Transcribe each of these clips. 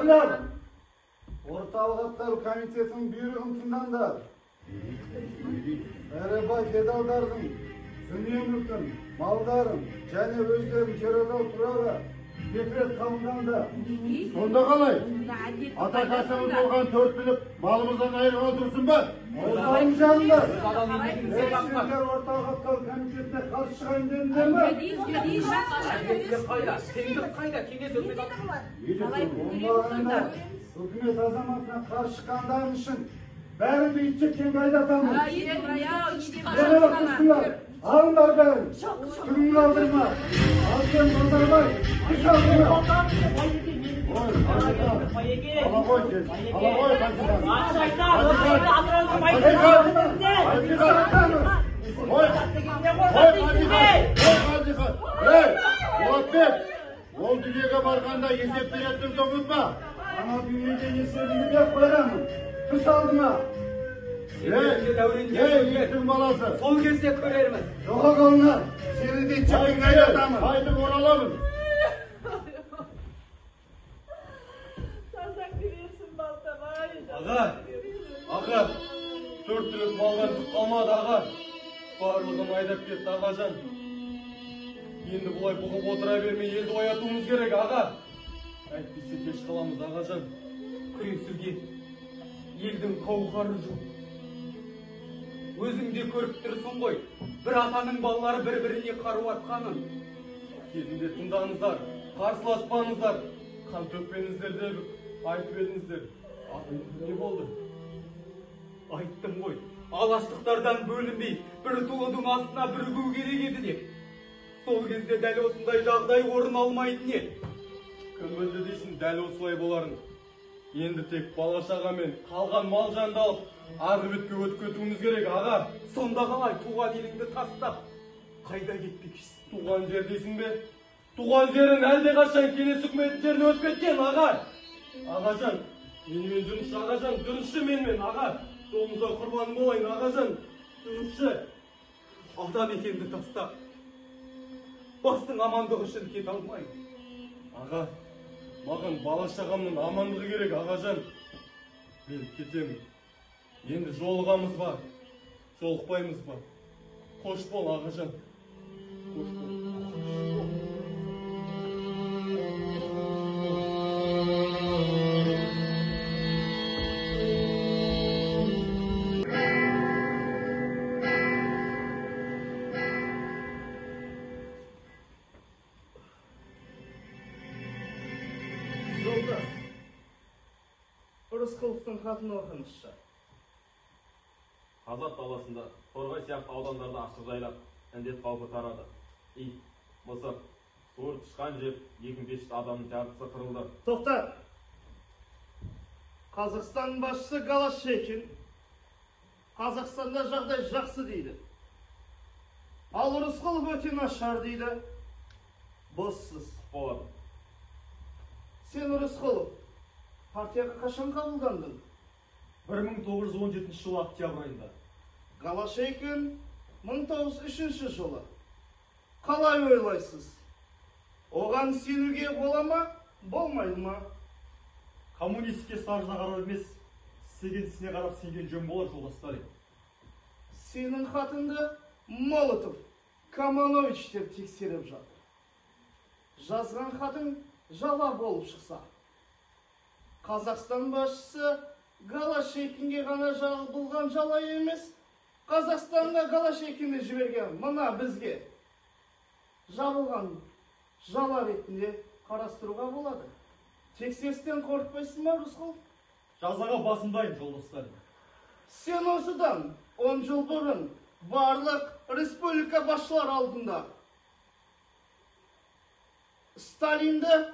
Ерлер, орталық атқару комитетінің бұйрығын тыңдаңдар. Әрі феодалдардың дүние мүлкін, малдарын және өздерін террорлау туралы декрет қабылданды. Сонда қалай? Ата кәсібіміз болған 4 түлік малымыздан айырғалы тұрсын ба? Осылайын жаныңдар. Сіздер орталық атқару комитетіне қарсы шығайын дедіңдер ме? Теңдік қайда? Кеңес өкімет үкімет азаматына қарсы шыққандарың үшін бәрін итшектен айдатамыз. Еріп тұрсыңдар, алыңдар бәрін. Түгін қалдырма. Алсен Базарбай, күш алдырма. Ала ғой сен, ала ғой қайтыдан. Болатбек, ол дүниеге барғанда есеп беретін ұмытпа. Ана дүниеде есебімді беріп қойғанмын. Күш алдыма. Еттің баласы. Сол кезде көрерміз. Жоға қолына. Сені де чекін айдатамын. Қайтып ораламын. Аға, 4 түлік малдан түк қалмады аға. Барлығын айдап кетті ағажан. Енді бұлай бұғып отыра бермей елді оятуымыз керек аға. Әйтпесе кеш қаламыз ағажан. Күресуге елдің қауқары жоқ. Өзің де көріп тұрсың ғой, бір атаның балалары бір-біріне қару атқанын. Кезінде тыңдаңыздар, қарсыласпаңыздар. Қан төкпеңіздер деп айтып едіңіздер. Не болды? Айттым ғой, алаштықтардан бөлінбей, бір тулының астына бірігу керек еді деп. Сол кезде дәл осындай жағдай орын алмайтын еді. Кім білді дейсің, дәл осылай боларын. Енді тек бала-шаға мен қалған мал жанды алып, арғы бетке өтіп кетуіміз керек, аға. Сонда қалай туған еліңді тастап, қайда кетпекшісің? Туған жер дейсің бе? Туған жерін әлде қашан кеңес үкімет жеріне өтіп кеткен, аға. Ағажан, менімен жүрінші, ағажан, жүрінші менімен, аға. Жолыңызда құрбан болайын, ағажан, жүрінші. Адам екенді тастап, бастың амандығы үшін кете алмайын. Аға, маған бала-шағамның амандығы керек, ағажан. Мен кетемін. Енді жолығамыз ба? Жолықпаймыз ба? Қош бол, ағажан. Қош бол. Жолдас, Рысқұловтың хатын оқыңызшы. Қазақ даласында Торғай сияқты аудандарда ашық жайлап індет қаупі тарады. Ит, мысық, суыр тышқан жеп, 2500 адамның жартысы қырылды. Тоқтат! Қазақстан басшысы Голощекин Қазақстанда жағдай жақсы дейді. Ал Рысқұлов өте нашар дейді. Боссыз. Болады. Сен Рысқұлов, партияға қашан қабылдандың? 1917 жылы октябрь айында. Голощекин 1903 жылы. Қалай ойлайсыз? Оған сенуге бола ма, болмайды ма? Коммунистке стажына қарап емес, істеген ісіне қарап сенген жөн болар, жолдастар. Сенің хатыңды Молотов, Камановичтер тексеріп жатыр. Жазған хатың жала болып шықса. Қазақстан басшысы Голощекинге ғана жабылған жала емес, Қазақстанға Голощекинді жіберген мына бізге жабылған жала ретінде қарастыруға болады. Тексерістен қорықпайсың ба, Рысқұлов? Жазаға басындайын, жолдастар. Сен осыдан 10 жыл бұрын барлық республика басшылар алдында Сталинді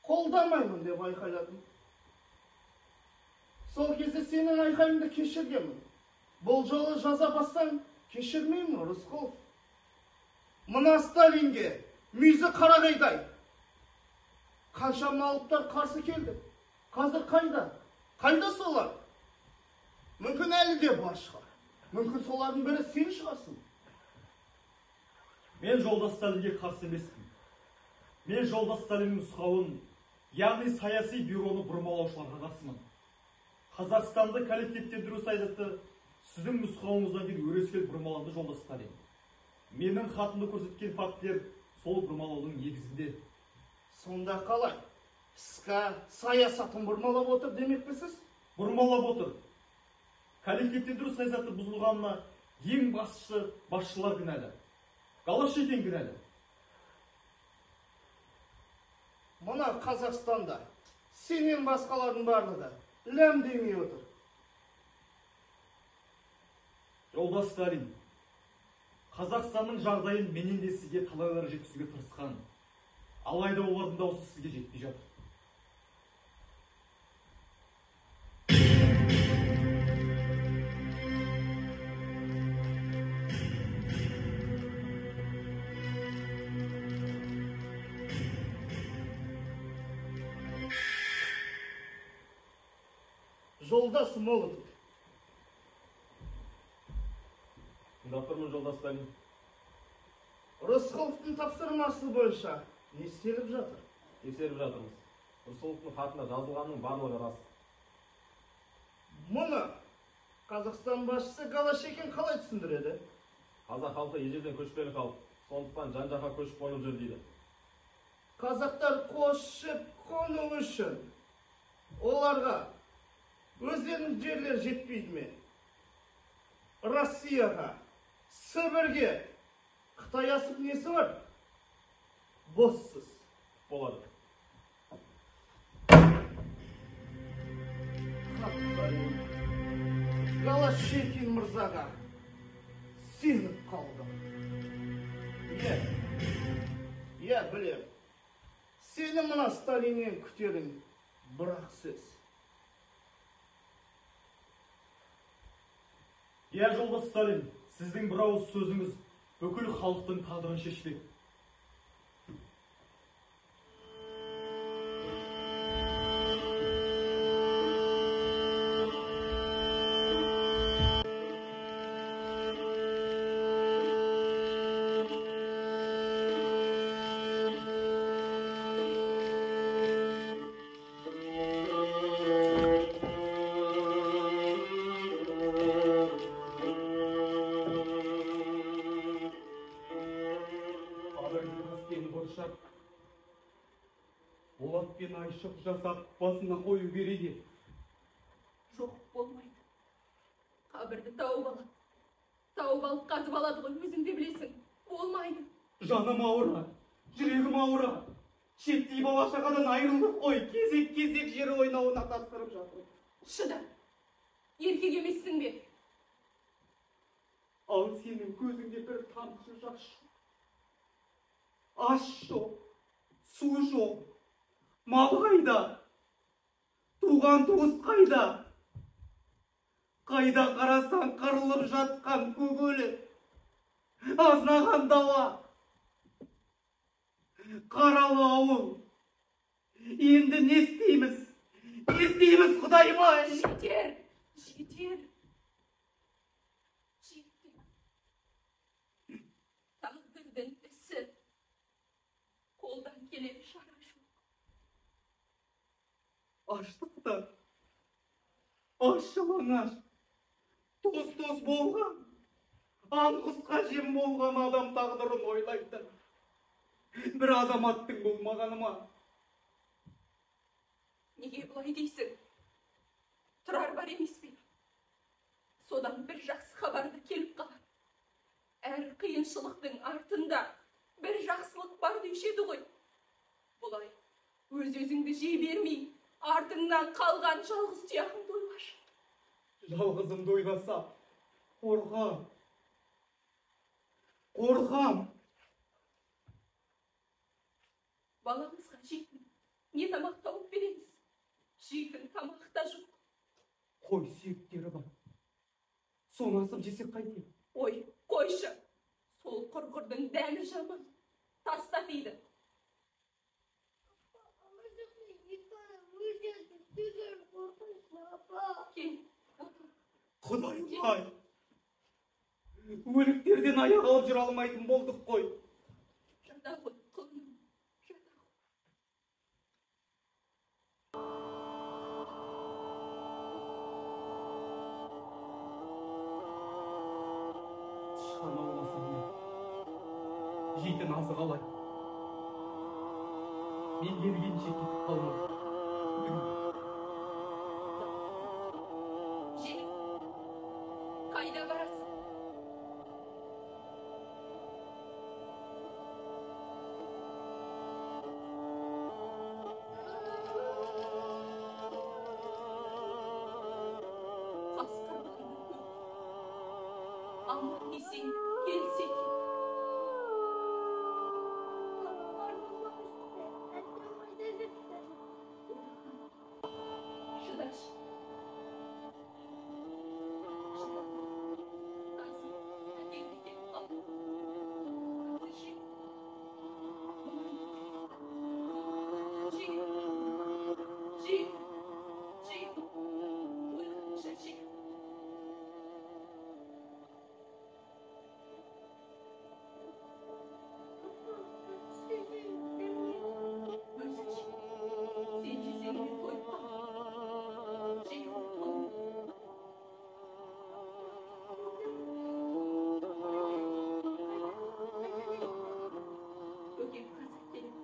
қолдамаймын деп айқайладым. Сол кезде сенің айқайыңды кешіргенмін. Бұл жолы жаза бассаң кешірмеймін, Рысқұлов. Мына Сталинге мүйізі қарағайдай. Қанша алыптар қарсы келді. Қазір қайда? Қайда солар? Мүмкін әлі де бар шығар. Мүмкін солардың бірі сен шығарсың. Мен жолдас Сталинге қарсы емеспін. Мен жолдас Сталиннің нұсқауын яғни саяси бюроны бұрмалаушыларға қарсымын. Қазақстанды коллективтендіру саясаты сіздің нұсқауыңыздан кейін өрескел бұрмаланды, жолдас Сталин. Менің хатымда көрсеткен фактілер сол бұрмалаудың негізінде. Сонда қалай? СК саясатын бұрмалап отыр демекпісіз? Бұрмалап отыр. Коллективтендіру саясаты бұзылғанына ең басшылар кінәлі. Голощекин кінәлі. Мына Қазақстанда сенен басқалардың барлығы ләм демей отыр. Жолдас Сталин, Қазақстанның жағдайын менен де сізге талайлар жеткізуге тырысқан. Алайда олардың дауысы сізге жетпей жатыр. Жолдас Молотов. Тыңдап тұрмын, жолдас Сталин. Рысқұловтың тапсырмасы бойынша не істеліп жатыр? Тексеріп жатырмыз. Рысқұловтың хатында жазылғанның барлығы рас. Мұны Қазақстан басшысы Голощекин қалай түсіндіреді? Қазақ халқы ежелден көшпелі халық, сондықтан жан-жаққа көшіп қонып жүр дейді. Қазақтар көшіп қону үшін оларға өздерінің жерлері жетпейді ме? Россияға, Сібірге, Қытай асып несі бар? Боссыз. Болады. Голощекин мырзаға сеніп қалдым. Иә, білем. Сені мына Сталиннен күтерін, бірақ сөз. Иә, жолдас Сталин, сіздің бір ауыз сөзіңіз бүкіл халықтың тағдырын шешпек. Болат пен Айшық жасап басына қою береді. Жоқ, болмайды. Қабірді тауып алады. Тауып алып қазып алады ғой, өзің де білесің. Болмайды. Жаным ауыра, жүрегім ауыра. Шеттей бала шағадан айырылдық қой. Кезек-кезек жер ойнауына тапсырып жатыр. Шыда. Еркек емессің бе? Ал сенің көзіңде бір тамшы жас жоқ. Аш жоқ, су жоқ. Мал қайда? Туған туыс қайда? Қайда қарасаң қырылып жатқан көгөлі. Азнаған дала. Қаралы ауыл. Енді не істейміз? Не істейміз, Құдайым-ай? Жетер. Жетер. Жетер. Тағдырдың ісі. Қолдан келер шара жоқ. Аштықтан, аш-жалаңаш, тоз-тоз болған, аңқұсқа жем болған адам тағдырын ойлайды. Бір азаматтың болмағаны ма? Неге бұлай дейсің? Тұрар бар емес пе? Содан бір жақсы хабарды келіп қалар. Әр қиыншылықтың артында бір жақсылық бар деуші еді ғой. Бұлай өз-өзіңді жей бермей, артыңнан қалған жалғыз тұяғыңды ойлашы. Жалғызымды ойласам, қорқам. Қорқам. Балаңызға жейтін не тамақ тауып береміз? Жейтін тамақ та жоқ. Қой сүйектері бар. Соны асып жесек қайтеді? Ой, қойшы. Сол құрғырдың дәмі жаман. Таста дейді. Кел. Құдайым-ай. Өліктерден аяқ алып жүре алмайтын болдық қой. Жата ғой, құлыным. Жата ғой. жейтін азы қалай. Мен келгенше кетіп қалмай. Жел, қайда барасың? Қасқыр барына көп. Аман есен келсе екен. Шыдашы. Шыда. Қазір әкеңді келіп қалды. Қазір жел. Жел. Жел. Жел. Ояншы, жел. Өзінше. Сен жесеңмен тойып қал. Жел. Көкем қазір келеді.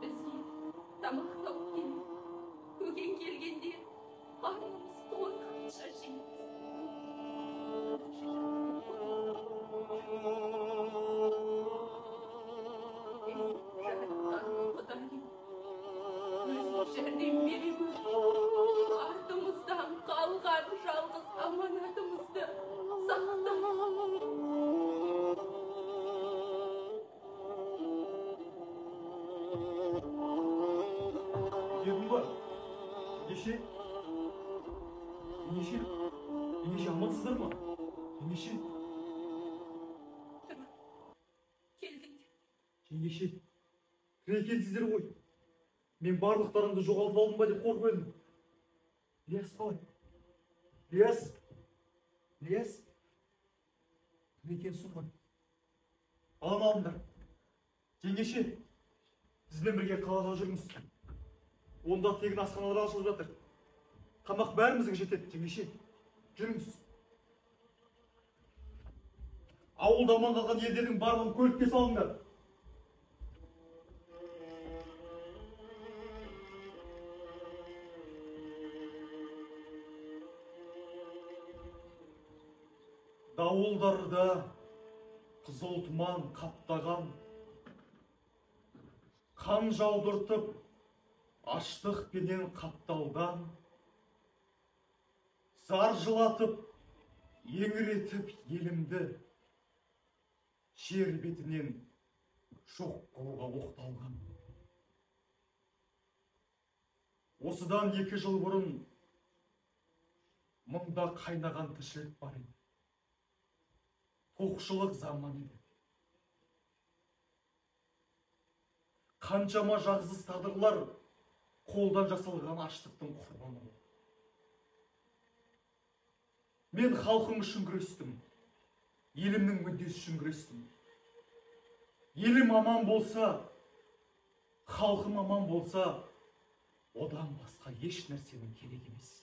Бізге тамақ тауып келеді. Көкем келгенде қарнымыз тойғанша жейміз. Жаратқан Құдайым, өзің жәрдем бере гөр. Артымыздан қалған жалғыз аманатымызды сақта. Дедің ба? Ендеше? Амансыздар ма? Ендеше? Тұр, келдіңдер. Ендеше? Кіре екенсіздер ғой. Мен барлықтарыңды жоғалтып алдым ба деп қорқып едім. Ілияс қалай? Ілияс? Ілияс? Кіре екенсің ғой. Алан алдыңдар. Жеңгеше, бізбен бірге қалаға жүрміз. Онда тегін асханалар ашылып жатыр. Тамақ бәрімізге жетеді, жеңгеше. Жүріңіз. Ауылда аман қалған елдердің барлығын көлікке салыңдар. Дауылдарда қызыл тұман қаптаған, қан жаудыртып, аштықпенен қапталған, зар жылатып, еңіретіп елімді, жер бетінен жоқ қылуға оқталған. Осыдан 2 жыл бұрын мұнда қайнаған тіршілік бар еді. Тоқшылық заман еді. Қаншама жағсыз тағдырлар қолдан жасалған аштықтың құрбаны болды. Мен халқым үшін күрестім. Елімнің мүддесі үшін күрестім. Елім аман болса, халқым аман болса, одан басқа еш нәрсенің керек емес.